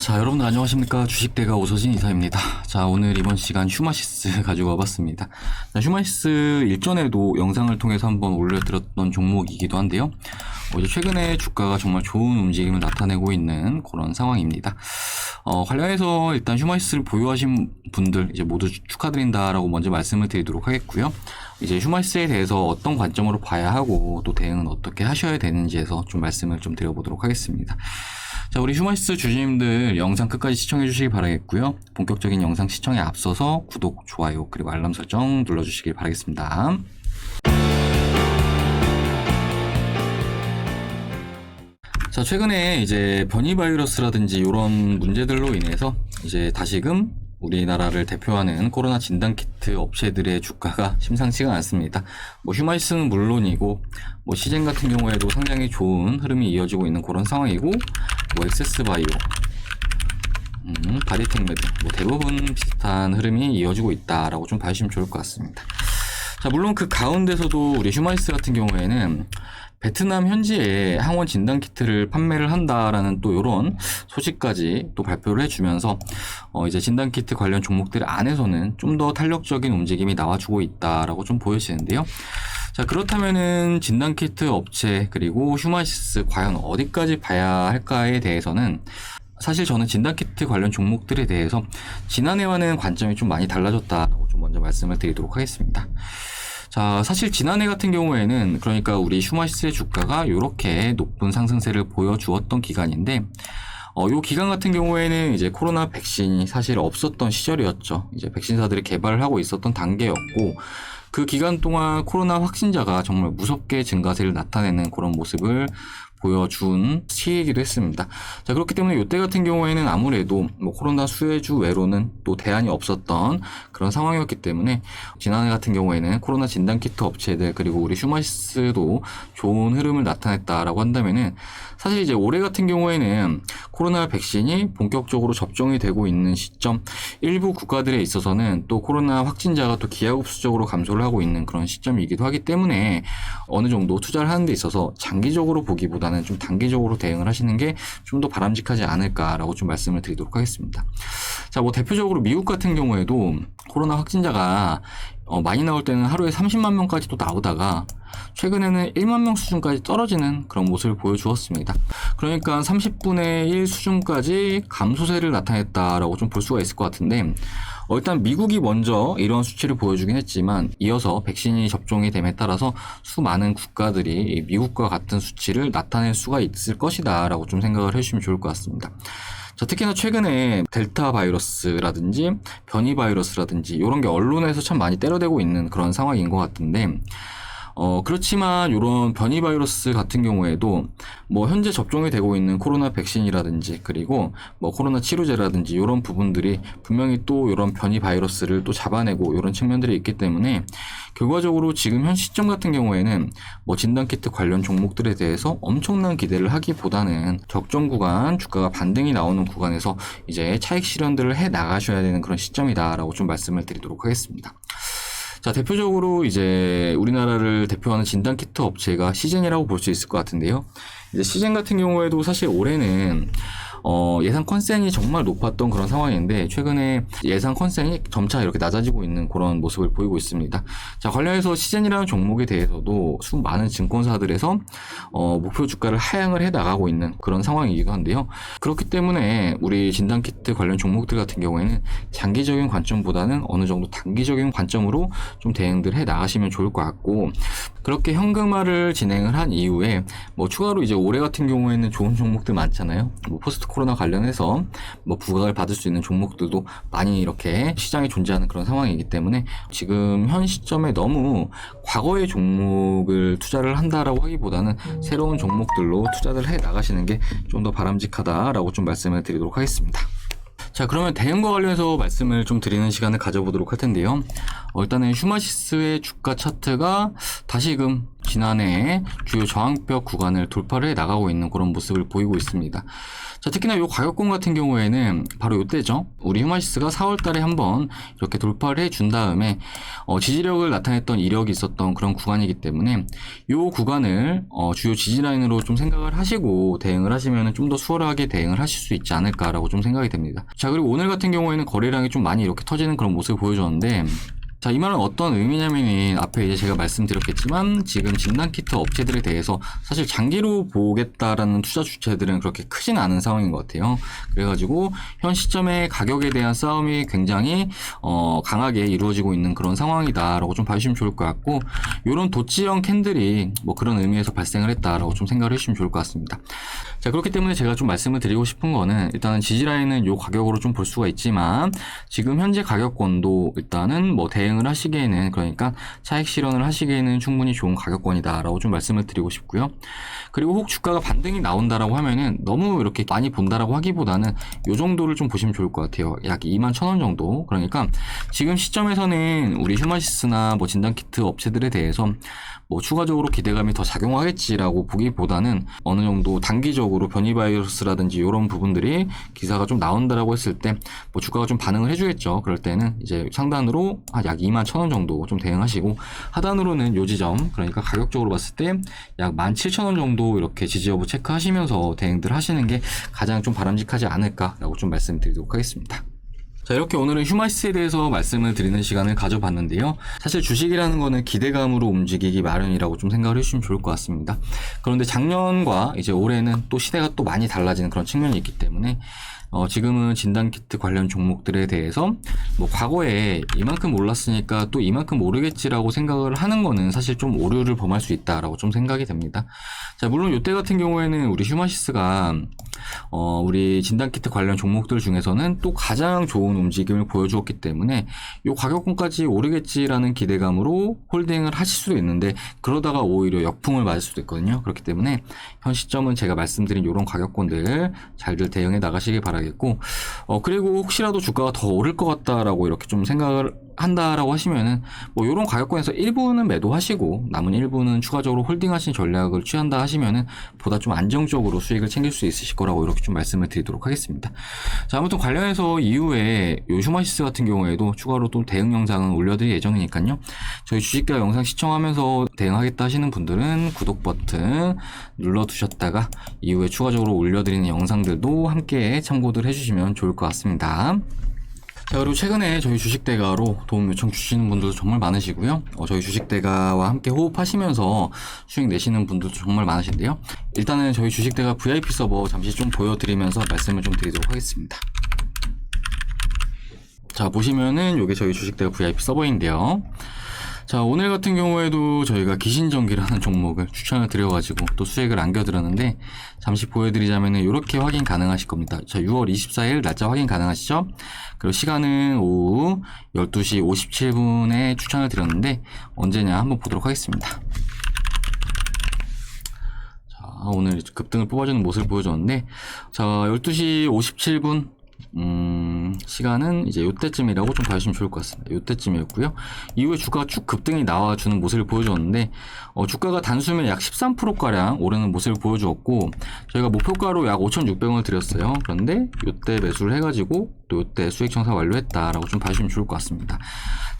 자, 여러분들 안녕하십니까. 주식대가 오서진 이사입니다. 자, 오늘 이번 시간 휴마시스 가지고 와봤습니다. 자, 휴마시스 일전에도 영상을 통해서 한번 올려드렸던 종목이기도 한데요. 이제 최근에 주가가 정말 좋은 움직임을 나타내고 있는 그런 상황입니다. 관련해서 일단 휴마시스를 보유하신 분들 이제 모두 축하드린다라고 먼저 말씀을 드리도록 하겠고요. 이제 휴마시스에 대해서 어떤 관점으로 봐야 하고 또 대응은 어떻게 하셔야 되는지에서 좀 말씀을 좀 드려보도록 하겠습니다. 자, 우리 휴마시스 주주님들 영상 끝까지 시청해 주시기 바라겠고요. 본격적인 영상 시청에 앞서서 구독, 좋아요, 그리고 알람 설정 눌러주시길 바라겠습니다. 자, 최근에 이제 변이 바이러스라든지 이런 문제들로 인해서 이제 다시금 우리나라를 대표하는 코로나 진단키트 업체들의 주가가 심상치가 않습니다. 휴마시스는 물론이고, 시젠 같은 경우에도 상당히 좋은 흐름이 이어지고 있는 그런 상황이고, 엑세스바이오, 바디텍메드, 대부분 비슷한 흐름이 이어지고 있다라고 좀 봐주시면 좋을 것 같습니다. 자, 물론 그 가운데서도 우리 휴마시스 같은 경우에는 베트남 현지에 항원 진단키트를 판매를 한다라는 또 이런 소식까지 또 발표를 해주면서 이제 진단키트 관련 종목들 안에서는 좀 더 탄력적인 움직임이 나와주고 있다라고 좀 보여지는데요. 자, 그렇다면은 진단키트 업체 그리고 휴마시스 과연 어디까지 봐야 할까에 대해서는 사실 저는 진단키트 관련 종목들에 대해서 지난해와는 관점이 좀 많이 달라졌다라고 좀 먼저 말씀을 드리도록 하겠습니다. 자, 사실 지난해 같은 경우에는 그러니까 우리 휴마시스의 주가가 이렇게 높은 상승세를 보여주었던 기간인데 요 기간 같은 경우에는 이제 코로나 백신이 사실 없었던 시절이었죠. 이제 백신사들이 개발을 하고 있었던 단계였고 그 기간 동안 코로나 확진자가 정말 무섭게 증가세를 나타내는 그런 모습을 보여준 시기이기도 했습니다. 자, 그렇기 때문에 이때 같은 경우에는 아무래도 코로나 수혜주 외로는 또 대안이 없었던 그런 상황이었기 때문에 지난해 같은 경우에는 코로나 진단키트 업체들 그리고 우리 휴마시스도 좋은 흐름을 나타냈다라고 한다면은 사실 이제 올해 같은 경우에는 코로나 백신이 본격적으로 접종이 되고 있는 시점, 일부 국가들에 있어서는 또 코로나 확진자가 또 기하급수적으로 감소를 하고 있는 그런 시점이기도 하기 때문에 어느 정도 투자를 하는 데 있어서 장기적으로 보기보다는 좀 단기적으로 대응을 하시는 게 좀 더 바람직하지 않을까라고 좀 말씀을 드리도록 하겠습니다. 자, 대표적으로 미국 같은 경우에도 코로나 확진자가 많이 나올 때는 하루에 30만 명까지도 나오다가 최근에는 1만 명 수준까지 떨어지는 그런 모습을 보여주었습니다. 그러니까 30분의 1 수준까지 감소세를 나타냈다라고 좀 볼 수가 있을 것 같은데 일단 미국이 먼저 이런 수치를 보여주긴 했지만 이어서 백신이 접종이 됨에 따라서 수많은 국가들이 미국과 같은 수치를 나타낼 수가 있을 것이다 라고 좀 생각을 해주시면 좋을 것 같습니다. 자, 특히나 최근에 델타 바이러스라든지 변이 바이러스라든지 이런 게 언론에서 참 많이 때려대고 있는 그런 상황인 것 같은데 그렇지만 이런 변이 바이러스 같은 경우에도 현재 접종이 되고 있는 코로나 백신이라든지 그리고 코로나 치료제라든지 이런 부분들이 분명히 또 이런 변이 바이러스를 또 잡아내고 이런 측면들이 있기 때문에 결과적으로 지금 현 시점 같은 경우에는 진단키트 관련 종목들에 대해서 엄청난 기대를 하기보다는 적정 구간 주가가 반등이 나오는 구간에서 이제 차익 실현들을 해 나가셔야 되는 그런 시점이다라고 좀 말씀을 드리도록 하겠습니다. 자, 대표적으로 이제 우리나라를 대표하는 진단키트 업체가 시젠이라고 볼 수 있을 것 같은데요. 이제 시젠 같은 경우에도 사실 올해는 예상 컨센이 정말 높았던 그런 상황인데 최근에 예상 컨센이 점차 이렇게 낮아지고 있는 그런 모습을 보이고 있습니다. 자, 관련해서 시젠이라는 종목에 대해서도 수많은 증권사들에서 목표 주가를 하향을 해 나가고 있는 그런 상황이기도 한데요. 그렇기 때문에 우리 진단키트 관련 종목들 같은 경우에는 장기적인 관점보다는 어느 정도 단기적인 관점으로 좀 대응들 해 나가시면 좋을 것 같고 그렇게 현금화를 진행을 한 이후에 추가로 이제 올해 같은 경우에는 좋은 종목들 많잖아요. 포스트 코로나 관련해서 부각을 받을 수 있는 종목들도 많이 이렇게 시장에 존재하는 그런 상황이기 때문에 지금 현 시점에 너무 과거의 종목을 투자를 한다라고 하기보다는 새로운 종목들로 투자를 해 나가시는 게 좀 더 바람직하다라고 좀 말씀을 드리도록 하겠습니다. 자, 그러면 대응과 관련해서 말씀을 좀 드리는 시간을 가져보도록 할 텐데요. 일단은 휴마시스의 주가 차트가 다시금 지난해 주요 저항벽 구간을 돌파를 해 나가고 있는 그런 모습을 보이고 있습니다. 자, 특히나 이 가격권 같은 경우에는 바로 이때죠. 우리 휴마시스가 4월 달에 한번 이렇게 돌파를 해준 다음에 지지력을 나타냈던 이력이 있었던 그런 구간이기 때문에 이 구간을 주요 지지 라인으로 좀 생각을 하시고 대응을 하시면 좀 더 수월하게 대응을 하실 수 있지 않을까라고 좀 생각이 됩니다. 자, 그리고 오늘 같은 경우에는 거래량이 좀 많이 이렇게 터지는 그런 모습을 보여줬는데, 자, 이 말은 어떤 의미냐면은 앞에 이제 제가 말씀드렸겠지만 지금 진단키트 업체들에 대해서 사실 장기로 보겠다라는 투자 주체들은 그렇게 크진 않은 상황인 것 같아요. 그래가지고 현 시점에 가격에 대한 싸움이 굉장히 강하게 이루어지고 있는 그런 상황이다라고 좀 봐주시면 좋을 것 같고, 이런 도치형 캔들이 뭐 그런 의미에서 발생을 했다라고 좀 생각을 해주시면 좋을 것 같습니다. 자, 그렇기 때문에 제가 좀 말씀을 드리고 싶은 거는 일단은 지지라인은 요 가격으로 좀 볼 수가 있지만 지금 현재 가격권도 일단은 뭐 대응을 하시기에는, 그러니까 차익 실현을 하시기에는 충분히 좋은 가격권이다라고 좀 말씀을 드리고 싶고요. 그리고 혹 주가가 반등이 나온다라고 하면은 너무 이렇게 많이 본다라고 하기보다는 요 정도를 좀 보시면 좋을 것 같아요. 약 21,000원 정도. 그러니까 지금 시점에서는 우리 휴마시스나 뭐 진단키트 업체들에 대해서 뭐 추가적으로 기대감이 더 작용하겠지라고 보기보다는 어느 정도 단기적으로 변이 바이러스라든지 이런 부분들이 기사가 좀 나온다라고 했을 때 뭐 주가가 좀 반응을 해주겠죠. 그럴 때는 이제 상단으로 약 21,000원 정도 좀 대응하시고, 하단으로는 요 지점, 그러니까 가격적으로 봤을 때 약 17,000원 정도 이렇게 지지 여부 체크하시면서 대응들 하시는 게 가장 좀 바람직하지 않을까라고 좀 말씀드리도록 하겠습니다. 자, 이렇게 오늘은 휴마시스에 대해서 말씀을 드리는 시간을 가져봤는데요. 사실 주식이라는 거는 기대감으로 움직이기 마련이라고 좀 생각을 해주시면 좋을 것 같습니다. 그런데 작년과 이제 올해는 또 시대가 또 많이 달라지는 그런 측면이 있기 때문에 지금은 진단키트 관련 종목들에 대해서 뭐 과거에 이만큼 올랐으니까 또 이만큼 오르겠지라고 생각을 하는 거는 사실 좀 오류를 범할 수 있다라고 좀 생각이 됩니다. 자, 물론 이때 같은 경우에는 우리 휴마시스가 우리 진단키트 관련 종목들 중에서는 또 가장 좋은 움직임을 보여주었기 때문에 이 가격권까지 오르겠지라는 기대감으로 홀딩을 하실 수도 있는데, 그러다가 오히려 역풍을 맞을 수도 있거든요. 그렇기 때문에 현 시점은 제가 말씀드린 이런 가격권들 잘들 대응해 나가시길 바라겠고, 그리고 혹시라도 주가가 더 오를 것 같다라고 이렇게 좀 생각을 한다라고 하시면은 뭐 이런 가격권에서 일부는 매도하시고 남은 일부는 추가적으로 홀딩하신 전략을 취한다 하시면은 보다 좀 안정적으로 수익을 챙길 수 있으실 거라고 이렇게 좀 말씀을 드리도록 하겠습니다. 자, 아무튼 관련해서 이후에 요 휴마시스 같은 경우에도 추가로 또 대응 영상은 올려드릴 예정이니까요. 저희 주식대화 영상 시청하면서 대응하겠다 하시는 분들은 구독 버튼 눌러두셨다가 이후에 추가적으로 올려드리는 영상들도 함께 참고들 해주시면 좋을 것 같습니다. 자, 그리고 최근에 저희 주식대가로 도움 요청 주시는 분들도 정말 많으시고요. 저희 주식대가와 함께 호흡하시면서 수익 내시는 분들도 정말 많으신데요. 일단은 저희 주식대가 VIP 서버 잠시 좀 보여드리면서 말씀을 좀 드리도록 하겠습니다. 자, 보시면은 이게 저희 주식대가 VIP 서버인데요. 자, 오늘 같은 경우에도 저희가 기신전기라는 종목을 추천을 드려가지고 또 수익을 안겨드렸는데, 잠시 보여드리자면은 이렇게 확인 가능하실 겁니다. 자, 6월 24일 날짜 확인 가능하시죠? 그리고 시간은 오후 12시 57분에 추천을 드렸는데 언제냐 한번 보도록 하겠습니다. 자, 오늘 급등을 뽑아주는 모습을 보여줬는데, 자, 12시 57분 시간은 이제 요때쯤이라고 좀 봐주시면 좋을 것 같습니다. 요때쯤이었고요. 이후에 주가가 쭉 급등이 나와주는 모습을 보여줬는데, 주가가 단숨에 약 13%가량 오르는 모습을 보여주었고, 저희가 목표가로 약 5,600원을 드렸어요. 그런데 요때 매수를 해가지고 또 요때 수익 청산 완료했다라고 좀 봐주시면 좋을 것 같습니다.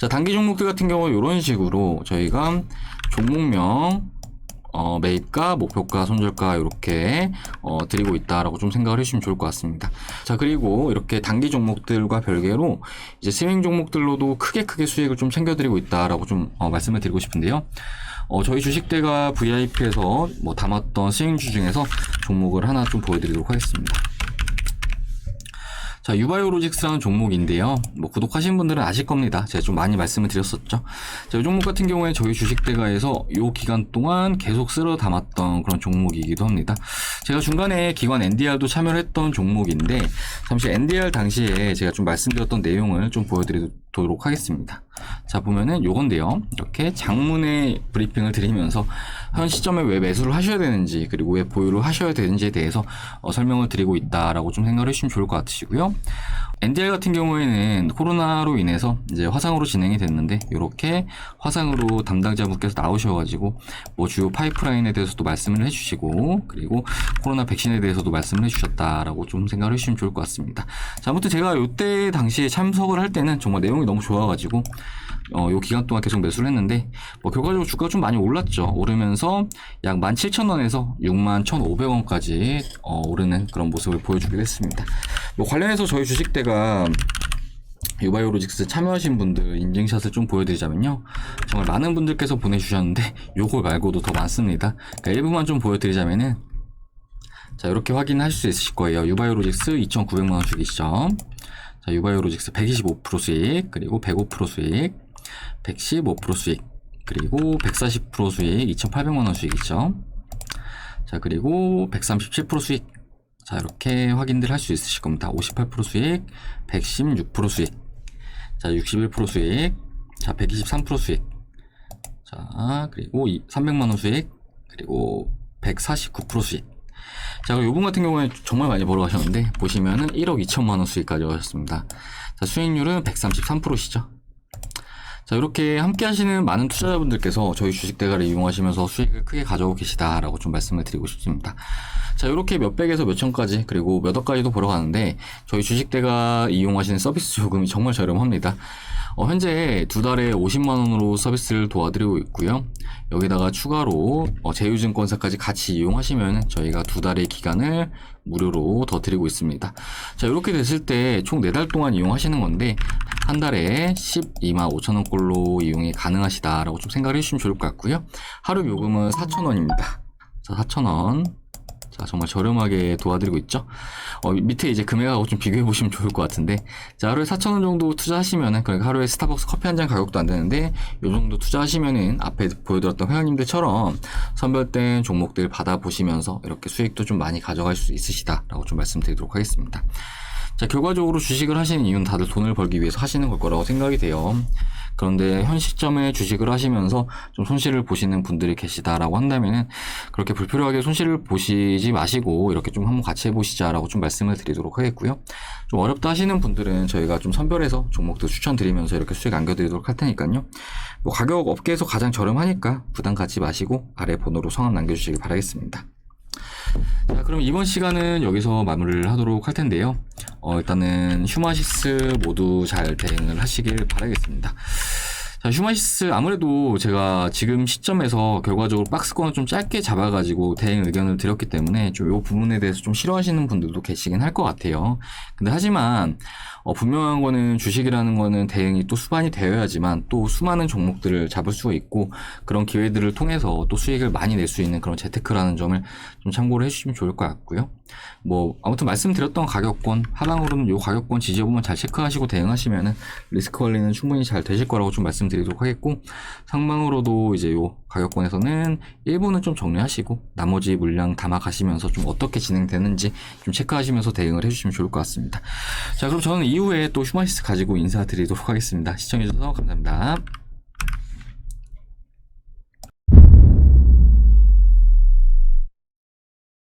자, 단기 종목들 같은 경우 이런 식으로 저희가 종목명 매입가, 목표가, 손절가 이렇게 드리고 있다라고 좀 생각을 해주시면 좋을 것 같습니다. 자, 그리고 이렇게 단기 종목들과 별개로 이제 스윙 종목들로도 크게 수익을 좀 챙겨드리고 있다라고 좀 말씀을 드리고 싶은데요. 저희 주식대가 VIP에서 뭐 담았던 스윙주 중에서 종목을 하나 좀 보여드리도록 하겠습니다. 자, 유바이오로직스라는 종목인데요. 뭐 구독하신 분들은 아실 겁니다. 제가 좀 많이 말씀을 드렸었죠. 자, 이 종목 같은 경우에 저희 주식대가에서 이 기간 동안 계속 쓸어 담았던 그런 종목이기도 합니다. 제가 중간에 기관 NDR도 참여를 했던 종목인데 잠시 NDR 당시에 제가 좀 말씀드렸던 내용을 좀 보여드리도록 하겠습니다. 자, 보면은 요건데요. 이렇게 장문의 브리핑을 드리면서 현 시점에 왜 매수를 하셔야 되는지 그리고 왜 보유를 하셔야 되는지에 대해서 설명을 드리고 있다라고 좀 생각을 해주시면 좋을 것 같으시고요. NDR 같은 경우에는 코로나로 인해서 이제 화상으로 진행이 됐는데 이렇게 화상으로 담당자분께서 나오셔가지고 뭐 주요 파이프라인에 대해서도 말씀을 해주시고 그리고 코로나 백신에 대해서도 말씀을 해주셨다라고 좀 생각을 해주시면 좋을 것 같습니다. 자, 아무튼 제가 이때 당시에 참석을 할 때는 정말 내용이 너무 좋아가지고 요 기간 동안 계속 매수를 했는데 뭐 결과적으로 주가가 좀 많이 올랐죠. 오르면서 약 17,000원에서 61,500원까지 오르는 그런 모습을 보여주기도 했습니다. 뭐 관련해서 저희 주식대가 유바이오로직스 참여하신 분들 인증샷을 좀 보여드리자면요. 정말 많은 분들께서 보내주셨는데 요거 말고도 더 많습니다. 그러니까 일부만 좀 보여드리자면은 자, 이렇게 확인하실 수 있으실 거예요. 유바이오로직스 2,900만원 주기 시점. 자, 유바이오로직스 125% 수익, 그리고 105% 수익, 115% 수익, 그리고 140% 수익, 2,800만원 수익이죠. 자, 그리고 137% 수익. 자, 이렇게 확인들 할 수 있으실 겁니다. 58% 수익, 116% 수익, 자, 61% 수익, 자, 123% 수익, 자, 그리고 300만원 수익, 그리고 149% 수익. 자, 그리고 요분 같은 경우에 정말 많이 벌어가셨는데 보시면은 1억 2천만원 수익까지 하셨습니다. 자, 수익률은 133%시죠. 자, 이렇게 함께 하시는 많은 투자자분들께서 저희 주식대가를 이용하시면서 수익을 크게 가져오고 계시다라고 좀 말씀을 드리고 싶습니다. 자, 이렇게 몇백에서 몇천까지 그리고 몇 억까지도 벌어가는데 저희 주식대가 이용하시는 서비스 요금이 정말 저렴합니다. 현재 두 달에 50만원으로 서비스를 도와드리고 있고요. 여기다가 추가로 제휴증권사까지 같이 이용하시면 저희가 두 달의 기간을 무료로 더 드리고 있습니다. 자, 이렇게 됐을 때 총 4달 동안 이용하시는 건데 한 달에 12만 5천원 꼴로 이용이 가능하시다라고 좀 생각을 해주시면 좋을 것 같고요. 하루 요금은 4,000원입니다. 자, 4,000원. 자, 정말 저렴하게 도와드리고 있죠. 밑에 이제 금액하고 좀 비교해 보시면 좋을 것 같은데, 자, 하루에 4,000원 정도 투자하시면은, 그러니까 하루에 스타벅스 커피 한 잔 가격도 안 되는데, 요 정도 투자하시면은 앞에 보여드렸던 회원님들처럼 선별된 종목들 받아보시면서 이렇게 수익도 좀 많이 가져갈 수 있으시다라고 좀 말씀드리도록 하겠습니다. 자, 결과적으로 주식을 하시는 이유는 다들 돈을 벌기 위해서 하시는 걸 거라고 생각이 돼요. 그런데 현 시점에 주식을 하시면서 좀 손실을 보시는 분들이 계시다라고 한다면은 그렇게 불필요하게 손실을 보시지 마시고 이렇게 좀 한번 같이 해보시자라고 좀 말씀을 드리도록 하겠고요. 좀 어렵다 하시는 분들은 저희가 좀 선별해서 종목들 추천드리면서 이렇게 수익 안겨드리도록 할 테니까요. 뭐 가격 업계에서 가장 저렴하니까 부담 갖지 마시고 아래 번호로 성함 남겨주시기 바라겠습니다. 자, 그럼 이번 시간은 여기서 마무리를 하도록 할 텐데요. 일단은 휴마시스 모두 잘 대응을 하시길 바라겠습니다. 자, 휴마시스 아무래도 제가 지금 시점에서 결과적으로 박스권을 좀 짧게 잡아가지고 대응 의견을 드렸기 때문에 좀 이 부분에 대해서 좀 싫어하시는 분들도 계시긴 할 것 같아요. 근데 하지만 분명한 거는 주식이라는 거는 대응이 또 수반이 되어야지만 또 수많은 종목들을 잡을 수가 있고 그런 기회들을 통해서 또 수익을 많이 낼 수 있는 그런 재테크라는 점을 좀 참고를 해주시면 좋을 것 같고요. 뭐 아무튼 말씀드렸던 가격권 하방으로는 요 가격권 지지부분 잘 체크하시고 대응하시면은 리스크 관리는 충분히 잘 되실 거라고 좀 말씀드리도록 하겠고 상방으로도 이제 요 가격권에서는 일부는 좀 정리하시고 나머지 물량 담아 가시면서 좀 어떻게 진행되는지 좀 체크하시면서 대응을 해주시면 좋을 것 같습니다. 자, 그럼 저는 이후에 또 휴마시스 가지고 인사드리도록 하겠습니다. 시청해주셔서 감사합니다.